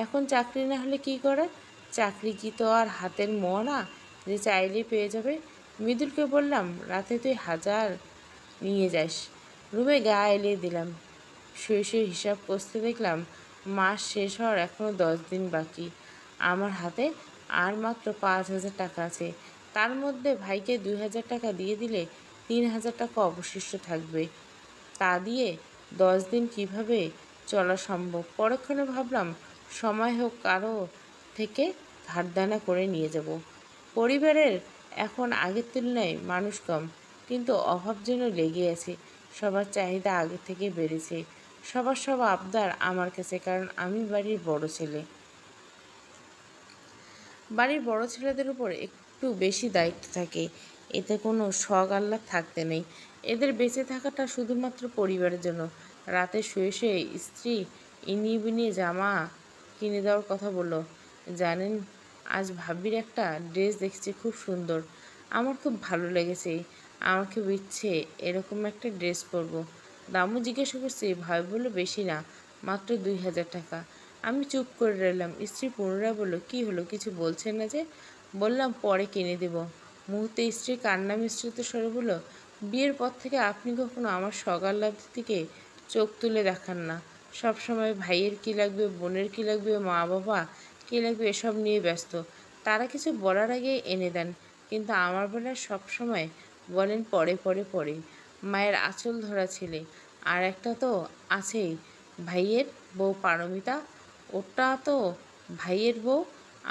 এখন চাকরি না হলে কি করার? চাকরি কি তো আর হাতের মোয়া না যে চাইলেই পেয়ে যাবে। মৃদুলকে বললাম, রাতে তুই 1000 নিয়ে যাস। রুমে গা এলিয়ে দিলাম। শুয়ে শুয়ে হিসাব কষতে দেখলাম মাস শেষ হওয়ার এখনও 10 দিন বাকি। আমার হাতে আর মাত্র 5000 টাকা আছে। তার মধ্যে ভাইকে 2000 টাকা দিয়ে দিলে 3000 টাকা অবশিষ্ট থাকবে। তা দিয়ে 10 দিন কিভাবে চলা সম্ভব? পরক্ষণে ভাবলাম, সময় হোক কারো থেকে ধারদানা করে নিয়ে যাব। পরিবারের এখন আগের তুলনায় মানুষ কম, কিন্তু অভাব যেন লেগে আছে। সবার চাহিদা আগে থেকে বেড়েছে, সবার সব আবদার আমার কাছে, কারণ আমি বাড়ির বড় ছেলে। বাড়ির বড় ছেলেদের উপর একটু বেশি দায়িত্ব থাকে, এতে কোনো শখ আহ্লাদ থাকতে নেই। এদের বেঁচে থাকাটা শুধুমাত্র পরিবারের জন্য। রাতে শুয়ে শুয়ে স্ত্রী ইনিয়ে বিনিয়ে জামা কিনে দেওয়ার কথা বলল। জানেন, আজ ভাবির একটা ড্রেস দেখছি, খুব সুন্দর, আমার খুব ভালো লেগেছে, আমাকে ইচ্ছে এরকম একটা ড্রেস পরবো। দামও জিজ্ঞাসা করছি, ভাই বলল বেশি না, মাত্র 2000 টাকা। আমি চুপ করে রইলাম। স্ত্রী পুনরায় বলল, কী হলো, কিছু বলছেন না যে? বললাম, পরে কিনে দেব। মুহূর্তে স্ত্রী কান্না মিশ্রিত স্বরে বলল, বিয়ের পর থেকে আপনি কখনো আমার সকাল্লাদের দিকে চোখ তুলে দেখান না। সব সময় ভাইয়ের কী লাগবে, বোনের কী লাগবে, মা বাবা কী লাগবে এসব নিয়ে ব্যস্ত। তারা কিছু বলার আগে এনে দেন, কিন্তু আমার বেলায় সব সময় বলেন পরে পরে পরে। মায়ের আঁচল ধরা ছেলে, আর একটা তো আছেই ভাইয়ের বউ পারমিতা, ওটা তো ভাইয়ের বউ।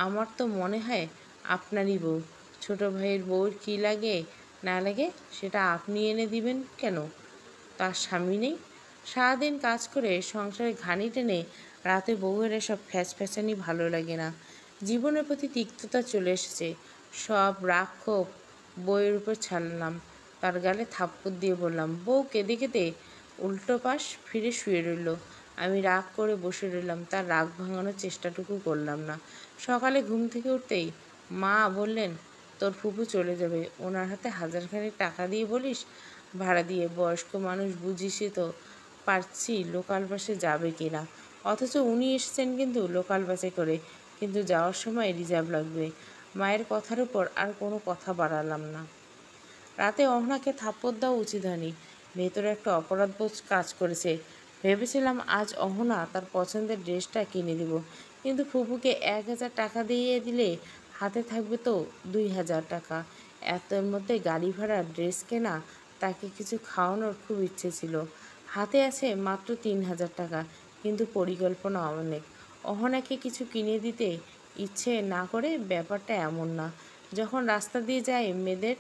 আমার তো মনে হয় আপনারই বউ। ছোট ভাইয়ের বউর কী লাগে না লাগে সেটা আপনি এনে দিবেন কেন? তার স্বামী নেই? সারাদিন কাজ করে সংসারে ঘানি টেনে রাতে বউয়ের এসব ফ্যাচফ্যাচানি ভালো লাগে না। জীবনের প্রতি তিক্ততা চলে এসেছে। সব রাগ ক্ষোভ বউয়ের উপর ছাড়লাম। তার গালে থাপ্পড় দিয়ে বললাম, বউ কেঁদে কেঁদে উল্টো পাশ ফিরে শুয়ে রইল। আমি রাগ করে বসে রইলাম, তার রাগ ভাঙানোর চেষ্টাটুকু করলাম না। সকালে ঘুম থেকে উঠতেই মা বললেন, তোর ফুপু চলে যাবে, ওনার হাতে 1000খানেক টাকা দিয়ে বলিস ভাড়া দিয়ে। বয়স্ক মানুষ, বুঝিসই তো, পারছি লোকাল বাসে যাবে কি না। অথচ উনি এসেছেন কিন্তু লোকাল বাসে করে, কিন্তু যাওয়ার সময় রিজার্ভ লাগবে। মায়ের কথার উপর আর কোনো কথা বাড়ালাম না। রাতে অহনাকে থাপ্পড় দেওয়া উচিত হয়নি। ভেতরে একটা অপরাধবোধ কাজ করেছে। ভেবেছিলাম আজ অহনা তার পছন্দের ড্রেসটা কিনে দিব, কিন্তু ফুপুকে 1000 টাকা দিয়ে দিলে হাতে থাকবে তো 2000 টাকা। এতের মধ্যে গাড়ি ভাড়া, ড্রেস কেনা, তাকে কিছু খাওয়ানোর খুব ইচ্ছে ছিল। হাতে আছে মাত্র 3000 টাকা, কিন্তু পরিকল্পনা অনেক। অহনাকে কিছু কিনে দিতে ইচ্ছে না করে ব্যাপারটা এমন না। যখন রাস্তা দিয়ে যায় মেয়েদের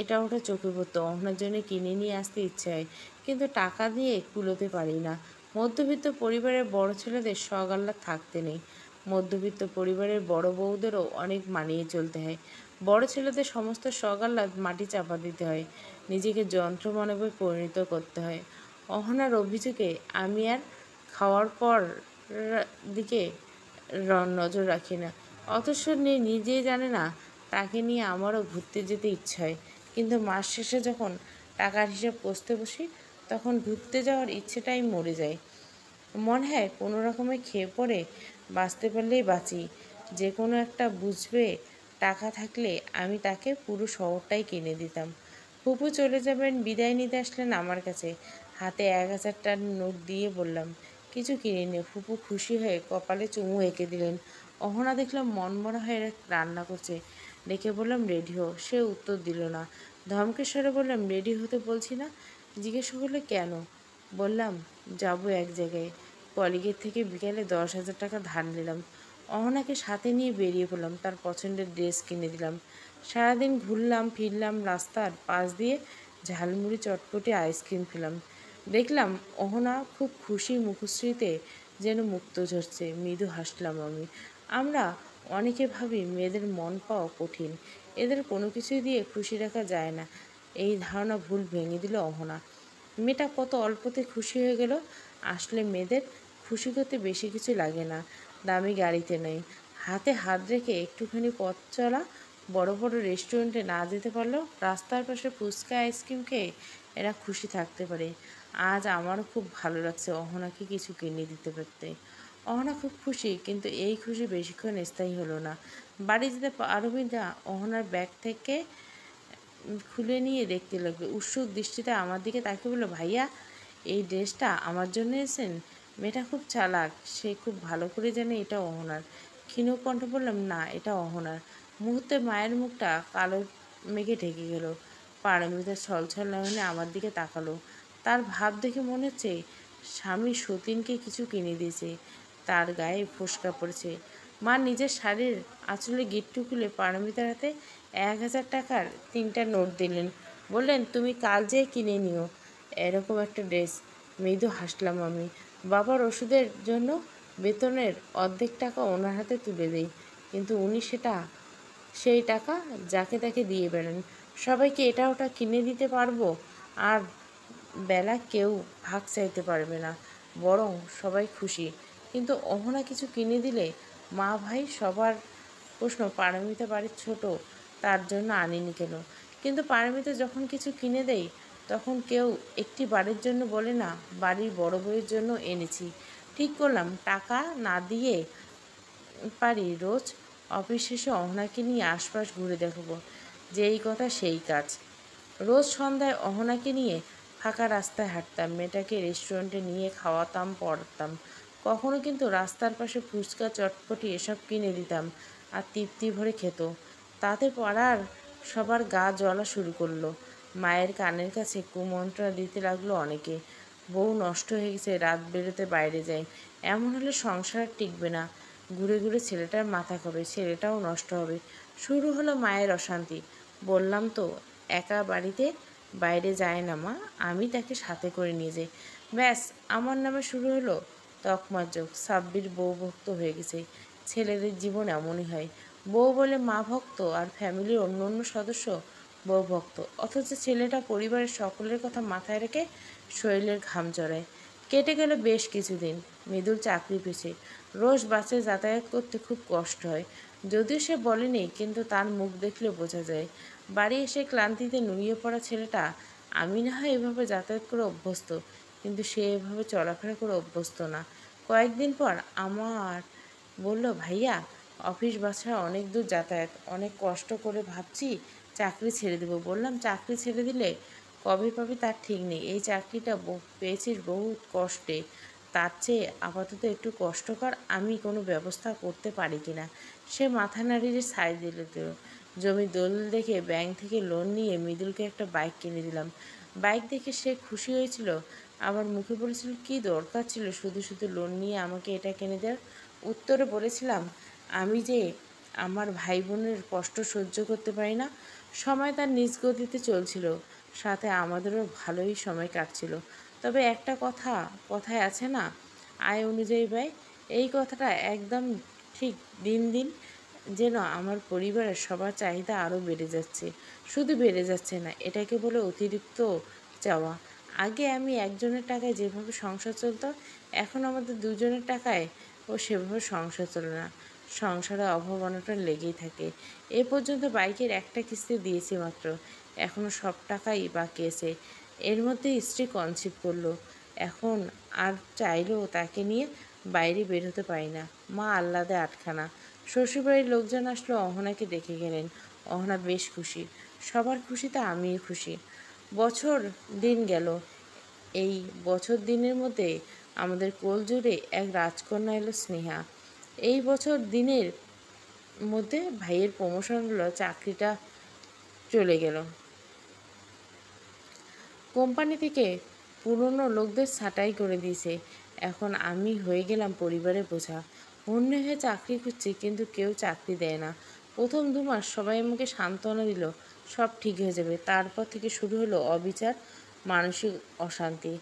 এটা ওটা চোখে পড়তো, অহনার জন্য কিনে নিয়ে আসতে ইচ্ছে হয়, কিন্তু টাকা দিয়ে কুলোতে পারি না। মধ্যবিত্ত পরিবারের বড় ছেলেদের শখ আহ্লাদ থাকতে নেই। মধ্যবিত্ত পরিবারের বড় বউদেরও অনেক মানিয়ে চলতে হয়। বড় ছেলেদের সমস্ত শখ আহ্লাদ মাটি চাপা দিতে হয়, নিজেকে যন্ত্রমানবে পরিণত করতে হয়। অহনার অভিযোগে আমি আর খাওয়ার পর দিকে নজর রাখি না। অথচ নিজেই জানে না, তাকে নিয়ে আমারও ঘুরতে যেতে ইচ্ছে হয়, কিন্তু মাস শেষে যখন টাকার হিসাব কষতে বসি তখন ঘুরতে যাওয়ার ইচ্ছেটাই মরে যায়। মনে হয় কোনো রকমে খেয়ে পড়ে বাঁচতে পারলেই বাঁচি। যে কোনো একটা বুঝবে, টাকা থাকলে আমি তাকে পুরো শহরটাই কিনে দিতাম। ফুপু চলে যাবেন, বিদায় নিতে আসলেন আমার কাছে। হাতে 1000 টাকার নোট দিয়ে বললাম, কিছু কিনে নে। ফুপু খুশি হয়ে কপালে চুমু এঁকে দিলেন। অহনা দেখলাম মনমরা হয়ে রান্না করছে, ডেকে বললাম, রেডি হো। সে উত্তর দিল না। ধমকেশ্বরে বললাম, রেডি হতে বলছি না। জিজ্ঞাসা করলে কেন? বললাম, যাবো এক জায়গায়, কলিগের থেকে বিকেলে 10,000 টাকা ধার নিলাম। অহনাকে সাথে নিয়ে বেরিয়ে পড়লাম, তার পছন্দের ড্রেস কিনে দিলাম। সারাদিন ঘুরলাম ফিরলাম, রাস্তার পাশ দিয়ে ঝালমুড়ি, চটপটি, আইসক্রিম খেলাম। দেখলাম অহনা খুব খুশি, মুখশ্রীতে যেন মুক্ত ঝরছে। মৃদু হাসলাম আমি। আমরা অনেকে ভাবি মেয়েদের মন পাওয়া কঠিন, এদের কোনো কিছুই দিয়ে খুশি রাখা যায় না। এই ধারণা ভুল ভেঙে দিল অহনা। মেয়েটা কত অল্পতে খুশি হয়ে গেল। আসলে মেয়েদের খুশি করতে বেশি কিছু লাগে না, দামি গাড়িতে নেই, হাতে হাত রেখে একটুখানি পথ চলা। বড় বড় রেস্টুরেন্টে না যেতে পারলেও রাস্তার পাশে ফুচকা আইসক্রিম খেয়ে এরা খুশি থাকতে পারে। আজ আমারও খুব ভালো লাগছে অহনাকে কিছু কিনে দিতে পারতে। অহনা খুব খুশি, কিন্তু এই খুশি বেশিক্ষণ স্থায়ী হলো না। বাড়ি যেতে পারবি না, অহনার ব্যাগ থেকে খুলে নিয়ে দেখতে লাগলো। উৎসুক দৃষ্টিতে আমার দিকে তাকিয়ে বলল, ভাইয়া এই ড্রেসটা আমার জন্য এসেছেন? মেয়েটা খুব চালাক, সে খুব ভালো করে জানে এটা অহনার। ক্ষীণ কণ্ঠে বললাম, না, এটা অহনার। মুহূর্তে মায়ের মুখটা কালো মেঘে ঢেকে গেল। পারমিতা ছলছল নয়নে আমার দিকে তাকালো। তার ভাব দেখে মনে হচ্ছে স্বামী সতীনকে কিছু কিনে দিয়েছে। তার গায়ে ফোসকা পড়েছে। মা নিজের শাড়ির আঁচলে গিট্টু খুলে পারমিতার হাতে 1,000 টাকার 3টা নোট দিলেন। বললেন, তুমি কাল যেয়ে কিনে নিও এরকম একটা ড্রেস। মৃদু হাসলাম আমি। বাবার ওষুধের জন্য বেতনের অর্ধেক টাকা ওনার হাতে তুলে দেই, কিন্তু উনি সেই টাকা যাকে তাকে দিয়ে বেড়ান। সবাইকে এটা ওটা কিনে দিতে পারবো, আর বেলা কেউ ভাগ চাইতে পারবে না, বরং সবাই খুশি। কিন্তু অহনা কিছু কিনে দিলে মা ভাই সবার প্রশ্ন, পারমিতা বাড়ির ছোট, তার জন্য আনিনি কেন? কিন্তু পারমিতা যখন কিছু কিনে দেয় তখন কেউ একটি বাড়ির জন্য বলে না, বাড়ির বড় বউয়ের জন্য এনেছি। ঠিক করলাম টাকা না দিয়ে পারি রোজ অফিস শেষে অহনাকে নিয়ে আশপাশ ঘুরে দেখাবো। যেই কথা সেই কাজ। রোজ সন্ধ্যায় অহনাকে নিয়ে ফাঁকা রাস্তায় হাঁটতাম, মেয়েটাকে রেস্টুরেন্টে নিয়ে খাওয়াতাম পড়াতাম। কখনো কিন্তু রাস্তার পাশে ফুচকা চটপটি এসব কিনে দিতাম, আর তৃপ্তি ভরে খেত। তাতে পাড়ার সবার গা জ্বলা শুরু করলো। মায়ের কানের কাছে কুমন্ত্রণা দিতে লাগলো অনেকে। বউ নষ্ট হয়ে গেছে, রাত বেরোতে বাইরে যায়, এমন হলে সংসার আর টিকবে না, ঘুরে ঘুরে ছেলেটার মাথা খাবে, ছেলেটাও নষ্ট হবে। শুরু হলো মায়ের অশান্তি। বললাম তো, একা বাড়িতে বাইরে যায় না মা, আমি তাকে সাথে করে নিয়ে যাই। ব্যাস, আমার নামে শুরু হলো তকমার যোগ। সাব্বির বউ ভক্ত হয়ে গেছে। ছেলেদের জীবন এমনই হয়, বউ বলে মা ভক্ত, আর ফ্যামিলির অন্য অন্য সদস্য বউ ভক্ত। অথচ ছেলেটা পরিবারের সকলের কথা মাথায় রেখে শরীরের ঘাম ঝরায়। কেটে গেল বেশ কিছুদিন। মৃদুল চাকরি পেয়েছে। রোজ বাসে যাতায়াত করতে খুব কষ্ট হয়, যদিও সে বলেনি, কিন্তু তার মুখ দেখলে বোঝা যায়। বাড়ি এসে ক্লান্তিতে নুয়ে পড়া ছেলেটা, আমি না হয় এভাবে যাতায়াত করে অভ্যস্ত, কিন্তু সে এভাবে চলাফেরা করে অভ্যস্ত না। কয়েকদিন পর আমার বলল, ভাইয়া অফিস বাসা অনেক দূর যাতায়াত, অনেক কষ্ট করে ভাবছি চাকরি ছেড়ে দেবো। বললাম, চাকরি ছেড়ে দিলে কবে পাবি তার ঠিক নেই, এই চাকরিটা পেয়েছিস বহুত কষ্টে, তার চেয়ে আপাতত একটু কষ্ট কর, আমি কোনো ব্যবস্থা করতে পারি কি না। সে মাথা নাড়িয়ে সায় দিল। জমি দলিল দেখে ব্যাংক থেকে লোন নিয়ে মৃদুলকে একটা বাইক কিনে দিলাম। বাইক দেখে সে খুশি হয়েছিল, আবার মুখে বলেছিল, কী দরকার ছিল শুধু শুধু লোন নিয়ে আমাকে এটা কিনে দেওয়ার। উত্তরে বলেছিলাম, আমি যে আমার ভাই বোনের কষ্ট সহ্য করতে পারি না। সময় তার নিজ গতিতে চলছিল, সাথে আমাদেরও ভালোই সময় কাটছিল। তবে একটা কথায় আছে না, আয় অনুযায়ী ব্যয়। এই কথাটা একদম ঠিক। দিন দিন যেন আমার পরিবারের সবার চাহিদা আরও বেড়ে যাচ্ছে। শুধু বেড়ে যাচ্ছে না, এটাকে বলে অতিরিক্ত চাওয়া। আগে আমি একজনের টাকায় যেভাবে সংসার চলতো, এখন আমাদের দুজনের টাকায় সেভাবে সংসার চলে না। সংসারে অভাব অনটন লেগেই থাকে। এ পর্যন্ত বাইকের একটা কিস্তি দিয়েছি মাত্র, এখনও সব টাকাই বাকি আছে। এর মধ্যে স্ত্রী কনসিভ করলো, এখন আর চাইলেও তাকে নিয়ে বাইরে বের হতে পারি না। মা আহ্লাদে আটখানা। শ্বশুরবাড়ির লোকজন আসলো, অহনাকে দেখে গেলেন। অহনা বেশ খুশি। সবার খুশিতে আমিও খুশি। বছর দিন গেল। এই বছর দিনের মধ্যে আমাদের কোল জুড়ে এক রাজকন্যা এলো, স্নেহা। এই বছর দিনের মধ্যে ভাইয়ের প্রমোশন হলো, চাকরিটা চলে গেল। কোম্পানি থেকে পুরনো লোকদের ছাঁটাই করে দিয়েছে। এখন আমি হয়ে গেলাম পরিবারের বোঝা। অন্য হয়ে চাকরি খুঁজছি, কিন্তু কেউ চাকরি দেয় না। প্রথম 2 মাস সবাই আমাকে সান্ত্বনা দিল, সব ঠিক হয়ে যাবে। তারপর থেকে শুরু হলো অবিচার, মানসিক অশান্তি।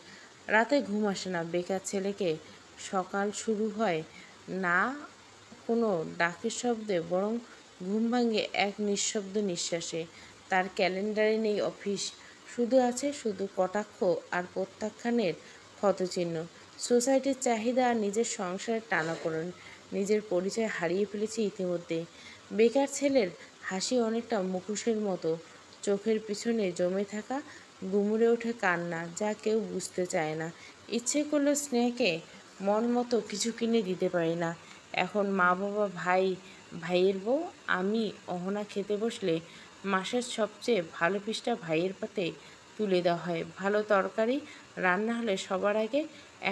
রাতে ঘুম আসে না। বেকার ছেলেকে সকাল শুরু হয় না কোনো ডাকের শব্দে, বরং ঘুম ভাঙে এক নিঃশব্দ নিঃশ্বাসে। তার ক্যালেন্ডারে নেই অফিস, শুধু আছে শুধু কটাক্ষ আর প্রত্যাখ্যানের ক্ষতচিহ্ন। সোসাইটির চাহিদা আর নিজের সংসারের টানাপোড়েন, নিজের পরিচয় হারিয়ে ফেলেছি ইতিমধ্যে। বেকার ছেলের হাসি অনেকটা মুখোশের মতো, চোখের পিছনে জমে থাকা গুমড়ে ওঠে কান্না, যা কেউ বুঝতে চায় না। ইচ্ছে করলেও স্নেহকে মন মতো কিছু কিনে দিতে পারি না। এখন মা বাবা, ভাই, ভাইয়ের বউ, আমি অহনা খেতে বসলে মাসের সবচেয়ে ভালো পিসটা ভাইয়ের পাতে তুলে দেওয়া হয়। ভালো তরকারি রান্না হলে সবার আগে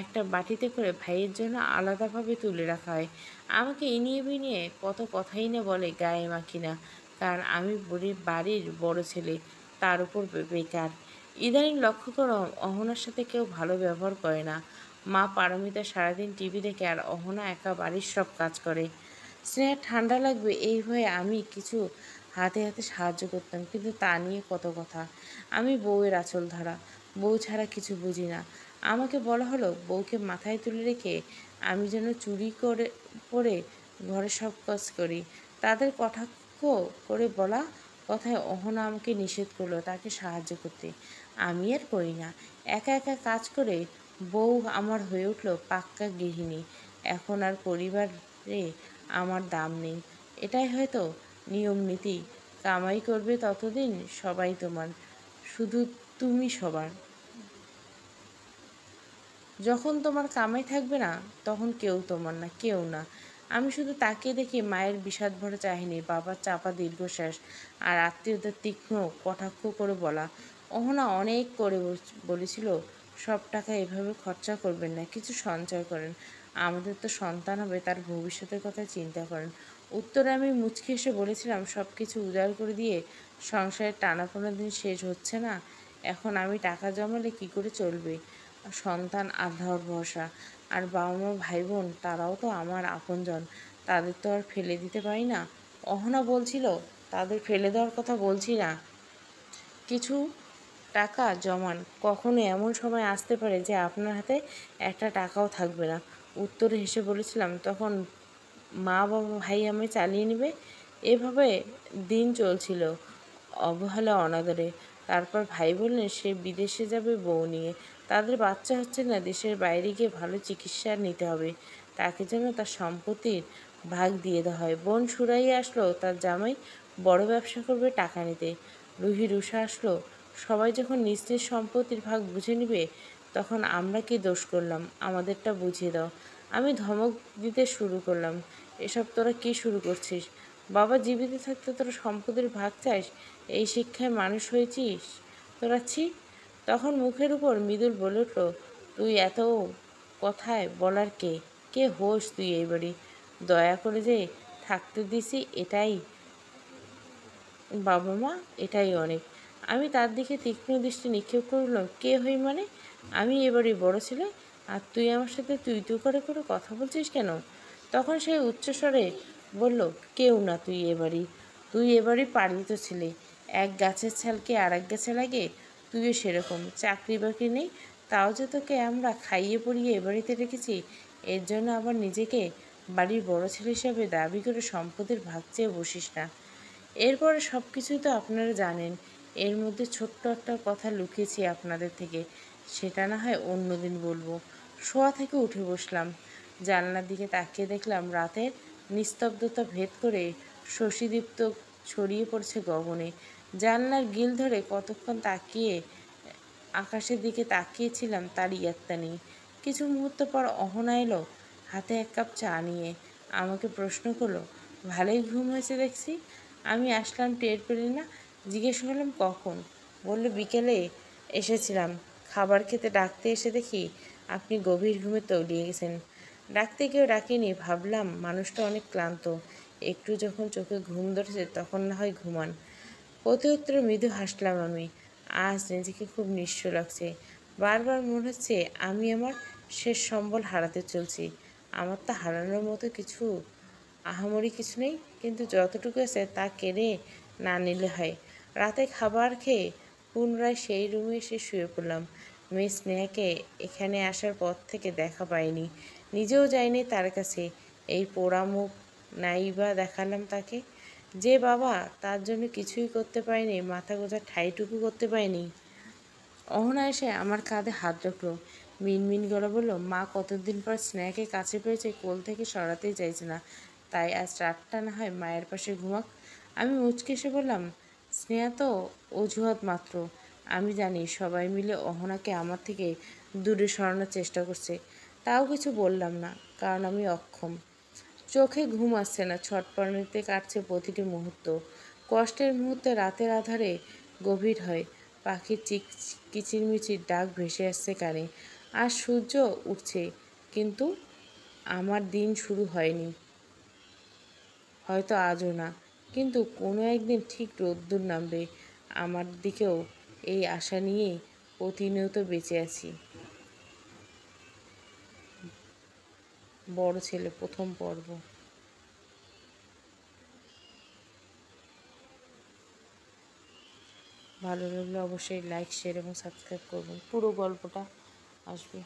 একটা বাটিতে করে ভাইয়ের জন্য আলাদাভাবে তুলে রাখা হয়। আমাকে ইনিয়ে বিনিয়ে কত কথাই না বলে, গায়ে মাখি না, কারণ আমি বাড়ির বড় ছেলে, তার উপর বেকার। ইদানিং লক্ষ্য করো, অহনার সাথে কেউ ভালো ব্যবহার করে না। মা পারমিতা সারাদিন টিভি দেখে আর অহনা একা বাড়ির সব কাজ করে। স্নেহা ঠান্ডা লাগবে এই ভয়ে আমি কিছু হাতে হাতে সাহায্য করতাম, কিন্তু তা নিয়ে কত কথা। আমি বউয়ের আঁচল ধরা, বউ ছাড়া কিছু বুঝি না। আমাকে বলা হলো বউকে মাথায় তুলে রেখে আমি যেন চুরি করে পরে ঘরে সব কাজ করি। তাদের কটাক্ষ করে বলা কথায় অহনা আমাকে নিষেধ করলো তাকে সাহায্য করতে। আমি আর করি না। একা একা কাজ করে বউ আমার হয়ে উঠলো পাক্কা গৃহিণী। এখন আর পরিবারে আমার দাম নেই। এটাই হয়তো নিয়ম নীতি। কামাই করবে ততদিন সবাই তোমার, শুধু তুমি সবার। যখন তোমার কামাই থাকবে না, তখন কেউ তোমার না, কেউ না। আমি শুধু তাকিয়ে দেখি মায়ের বিষাদ ভরা চাহিনি, বাবার চাপা দীর্ঘশ্বাস, আর আত্মীয়দের তীক্ষ্ণ কটাক্ষ করে বলা, অহনা অনেক করে বলেছিল সব টাকা এভাবে খরচা করবেন না, কিছু সঞ্চয় করেন, আমাদের তো সন্তান হবে, তার ভবিষ্যতের কথা চিন্তা করেন। উত্তরে আমি মুচকি এসে বলেছিলাম, সব কিছু উজাড় করে দিয়ে সংসারের টানাপোনা দিন শেষ হচ্ছে না। এখন আমি টাকা জমালে কি করে চলবে? সন্তান আল্লাহর ভরসা, আর বাবা মা, ভাই বোন, তারাও তো আমার আপনজন, তাদের তো আর ফেলে দিতে পারি না। অহনা বলছিল, তাদের ফেলে দেওয়ার কথা বলছি না, কিছু টাকা জমান, কখনো এমন সময় আসতে পারে যে আপনার হাতে একটা টাকাও থাকবে না। উত্তরে হেসে বলেছিলাম, তখন মা বাবা, ভাই আমায় চালিয়ে নেবে। এভাবে দিন চলছিল অবহেলা, অনাদরে। তারপর ভাই বললেন সে বিদেশে যাবে বউ নিয়ে, তাদের বাচ্চা হচ্ছে না, দেশের বাইরে গিয়ে ভালো চিকিৎসা নিতে হবে, তাকে যেন তার সম্পত্তির ভাগ দিয়ে দেওয়া হয়। বোন সুরাইয়া আসলো, তার জামাই বড় ব্যবসা করবে টাকা নিতে। রুহি রুষা আসলো, সবাই যখন নিজ নিজ সম্পত্তির ভাগ বুঝে নিবে, তখন আমরা কি দোষ করলাম? আমাদেরটা বুঝিয়ে দাও। আমি ধমক দিতে শুরু করলাম, এসব তোরা কি শুরু করছিস? বাবা জীবিত থাকতে তোরা সম্পত্তির ভাগ চাস? এই শিক্ষায় মানুষ হয়েছিস তোরা? ছি! তখন মুখের উপর মৃদুল বলে উঠল, তুই এত কথায় বলার কে? কে হোস তুই এই বাড়ি? দয়া করে যে থাকতে দিছি, এটাই বাবা মা, এটাই অনেক। আমি তার দিকে তীক্ষ্ণ দৃষ্টি নিক্ষেপ করলাম, কে হই মানে? আমি এবারই বড় ছেলে, আর তুই আমার সাথে তুই তুই করে করে কথা বলছিস কেন? তখন সেই উচ্চস্বরে বলল, কেউ না, তুই এবারই পালিত ছেলে। এক গাছের ছালকে আর এক গাছে লাগে, তুইও সেরকম। চাকরি বাকরি নেই, তাও যে তোকে আমরা খাইয়ে পরিয়ে এ বাড়িতে রেখেছি, এর জন্য আবার নিজেকে বাড়ির বড় ছেলে হিসাবে দাবি করে সম্পদের ভাগ চেয়ে বসিস না। এরপরে সব কিছুই তো আপনারা জানেন। এর মধ্যে ছোট্ট একটা কথা লুকিয়েছি আপনাদের থেকে, সেটা না হয় অন্য দিন বলবো। শোয়া থেকে উঠে বসলাম, জানলার দিকে তাকিয়ে দেখলাম রাতের নিস্তব্ধতা ভেদ করে শশীদীপ্ত ছড়িয়ে পড়ছে গগনে। জানলার গিল ধরে কতক্ষণ তাকিয়ে আকাশের দিকে তাকিয়েছিলাম, তার ইয়াত্তা নেই। কিছু মুহূর্ত পর অহনা এলো, হাতে এক কাপ চা নিয়ে। আমাকে প্রশ্ন করলো, ভালোই ঘুম হয়েছে দেখছি। আমি আসলাম টের পেলে না? জিজ্ঞেস করলাম কখন? বলল বিকেলে এসেছিলাম, খাবার খেতে ডাকতে এসে দেখি আপনি গভীর ঘুমে তলিয়ে গেছেন। ডাকতে কেউ ডাকিনি, ভাবলাম মানুষটা অনেক ক্লান্ত, একটু যখন চোখে ঘুম ধরেছে তখন না হয় ঘুমান। প্রতি উত্তরে মৃদু হাসলাম আমি। আজ নিজেকে খুব নিঃস্ব লাগছে। বারবার মনে হচ্ছে আমি আমার শেষ সম্বল হারাতে চলছি। আমার তো হারানোর মতো কিছু আহামরি কিছু নেই, কিন্তু যতটুকু আছে তা কেড়ে না নিলে হয়। রাতে খাবার খেয়ে পুনরায় সেই রুমে এসে শুয়ে পড়লাম। মেয়ে স্নেহাকে এখানে আসার পর থেকে দেখা পাইনি, নিজেও যাইনি তার কাছে। এই পোড়া মুখ নাই বা দেখালাম তাকে, যে বাবা তার জন্য কিছুই করতে পারেনি, মাথা গোঁজার ঠাঁইটুকু করতে পারেনি। অহনা এসে আমার কাঁধে হাত রাখলো, মিনমিন গলা বলল, মা কতদিন পর স্নেহাকে কাছে পেয়েছে, কোল থেকে সরাতেই চাইছে না, তাই আজ রাতটা না হয় মায়ের পাশে ঘুমাক। আমি মুচকে এসে বললাম, স্নেহা তো অজুহাত মাত্র। আমি জানি সবাই মিলে অহনাকে আমার থেকে দূরে সরানোর চেষ্টা করছে, তাও কিছু বললাম না, কারণ আমি অক্ষম। চোখে ঘুম আসছে না, ছটপটানিতে কাটছে প্রতিটি মুহূর্ত। কষ্টের মুহূর্তে রাতের আধারে গভীর হয়, পাখির কিচিরমিচির ডাক ভেসে আসছে কানে। আর সূর্য উঠছে, কিন্তু আমার দিন শুরু হয়নি, হয়তো আজও না, কিন্তু কোনো একদিন ঠিক রোদ্দুর নামবে আমার দিকেও, এই আশা নিয়েই প্রতিনিয়ত বেঁচে আছি। বড় ছেলে, প্রথম পর্ব। ভালো লাগলে অবশ্যই লাইক, শেয়ার এবং সাবস্ক্রাইব করবেন। পুরো গল্পটা আসবে।